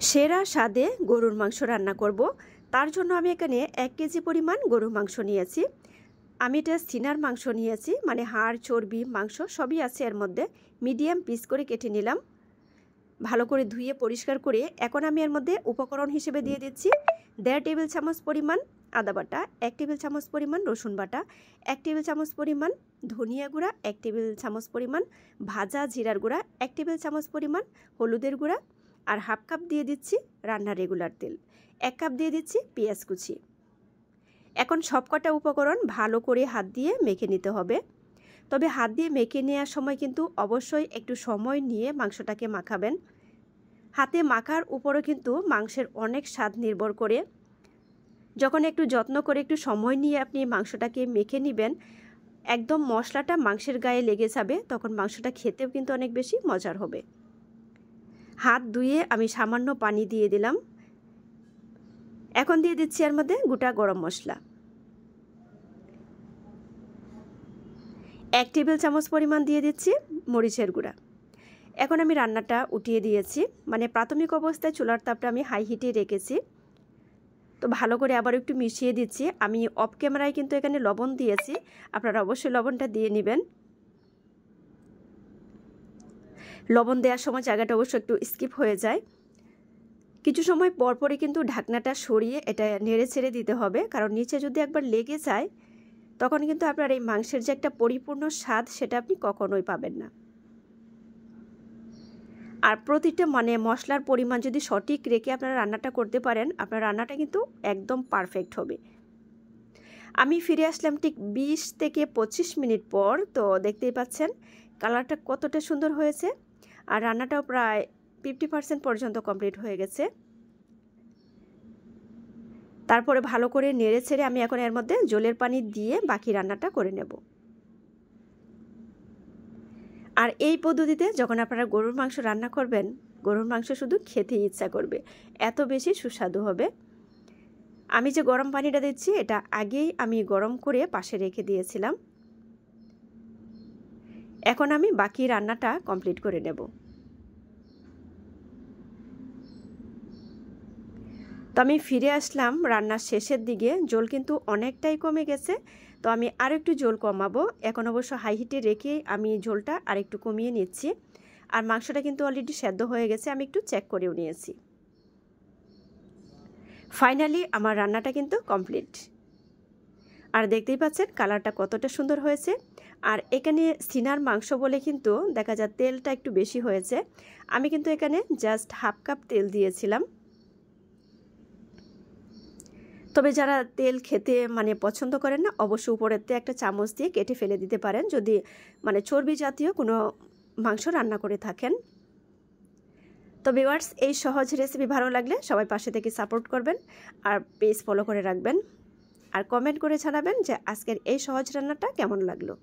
সেরা স্বাদে গরুর মাংস রান্না করব। তার জন্য আমি এখানে 1 কেজি পরিমাণ গরুর মাংস নিয়েছি। আমি এটা সিনার মাংস নিয়েছি, মানে হাড় চর্বি মাংস সবই আছে এর মধ্যে। মিডিয়াম পিস করে কেটে নিলাম, ভালো করে ধুয়ে পরিষ্কার করে। এখন আমি এর মধ্যে উপকরণ হিসেবে দিয়ে দিচ্ছি 1.5 টেবিল চামচ পরিমাণ আদা বাটা, 1 টেবিল চামচ পরিমাণ রসুন বাটা, 1 টেবিল চামচ পরিমাণ ধনিয়া গুঁড়া, 1 টেবিল চামচ পরিমাণ ভাজা জিরার গুঁড়া, 1 টেবিল চামচ পরিমাণ হলুদের গুঁড়া, আর হাফ কাপ দিয়ে দিচ্ছি রান্নার রেগুলার তেল, 1 কাপ দিয়ে দিচ্ছি পেঁয়াজ কুচি। এখন সবকটা উপকরণ ভালো করে হাত দিয়ে মেখে নিতে হবে। তবে হাত দিয়ে মেখে নেওয়ার সময় কিন্তু অবশ্যই একটু সময় নিয়ে মাংসটাকে মাখাবেন। হাতে মাখার উপরও কিন্তু মাংসের অনেক স্বাদ নির্ভর করে। যখন একটু যত্ন করে একটু সময় নিয়ে আপনি মাংসটাকে মেখে নেবেন, একদম মশলাটা মাংসের গায়ে লেগে যাবে, তখন মাংসটা খেতেও কিন্তু অনেক বেশি মজার হবে। হাত ধুয়ে আমি সামান্য পানি দিয়ে দিলাম। এখন দিয়ে দিচ্ছি এর মধ্যে গোটা গরম মশলা, 1 টেবিল চামচ পরিমাণ দিয়ে দিচ্ছি মরিচের গুঁড়া। এখন আমি রান্নাটা উঠিয়ে দিয়েছি, মানে প্রাথমিক অবস্থায় চুলার তাপটা আমি হাই হিটে রেখেছি। তো ভালো করে আবার একটু মিশিয়ে দিচ্ছি। আমি অফ ক্যামেরায় কিন্তু এখানে লবণ দিয়েছি, আপনারা অবশ্যই লবণটা দিয়ে নেবেন। লবণ দেওয়ার সময় জায়গাটা অবশ্য একটু স্কিপ হয়ে যায়। কিছু সময় পরপরই কিন্তু ঢাকনাটা সরিয়ে এটা নেড়ে ছেড়ে দিতে হবে, কারণ নিচে যদি একবার লেগে যায় তখন কিন্তু আপনার এই মাংসের যে একটা পরিপূর্ণ স্বাদ সেটা আপনি কখনোই পাবেন না। আর প্রতিটা মানে মশলার পরিমাণ যদি সঠিক রেখে আপনারা রান্নাটা করতে পারেন, আপনার রান্নাটা কিন্তু একদম পারফেক্ট হবে। আমি ফিরে আসলাম ঠিক 20 থেকে 25 মিনিট পর। তো দেখতেই পাচ্ছেন কালারটা কতটা সুন্দর হয়েছে, আর রান্নাটাও প্রায় 50% পর্যন্ত কমপ্লিট হয়ে গেছে। তারপরে ভালো করে নেড়ে ছেড়ে আমি এখন এর মধ্যে জলের পানি দিয়ে বাকি রান্নাটা করে নেব। আর এই পদ্ধতিতে যখন আপনারা গরুর মাংস রান্না করবেন, গরুর মাংস শুধু খেতেই ইচ্ছা করবে, এত বেশি সুস্বাদু হবে। আমি যে গরম পানিটা দিচ্ছি এটা আগেই আমি গরম করে পাশে রেখে দিয়েছিলাম। এখন আমি বাকি রান্নাটা কমপ্লিট করে নেব। তো আমি ফিরে আসলাম রান্নার শেষের দিকে, জল কিন্তু অনেকটাই কমে গেছে। তো আমি আর একটু জল কমাবো। এখন অবশ্য হাই হিটে রেখে আমি ঝোলটা আর একটু কমিয়ে নিচ্ছি। আর মাংসটা কিন্তু অলরেডি সেদ্ধ হয়ে গেছে, আমি একটু চেক করেও নিয়েছি। ফাইনালি আমার রান্নাটা কিন্তু কমপ্লিট। আর দেখতেই পাচ্ছেন কালারটা কতটা সুন্দর হয়েছে। আর এখানে সিনার মাংস বলে কিন্তু দেখা যায় তেলটা একটু বেশি হয়েছে। আমি কিন্তু এখানে জাস্ট হাফ কাপ তেল দিয়েছিলাম। তবে যারা তেল খেতে মানে পছন্দ করেন না, অবশ্যই উপরেতে একটা চামচ দিয়ে কেটে ফেলে দিতে পারেন, যদি মানে চর্বি জাতীয় কোনো মাংস রান্না করে থাকেন। তো ভিউয়ার্স, এই সহজ রেসিপি ভালো লাগলে সবাই পাশে থেকে সাপোর্ট করবেন আর পেজ ফলো করে রাখবেন, আর কমেন্ট করে জানাবেন যে আজকের এই সহজ রান্নাটা কেমন লাগলো।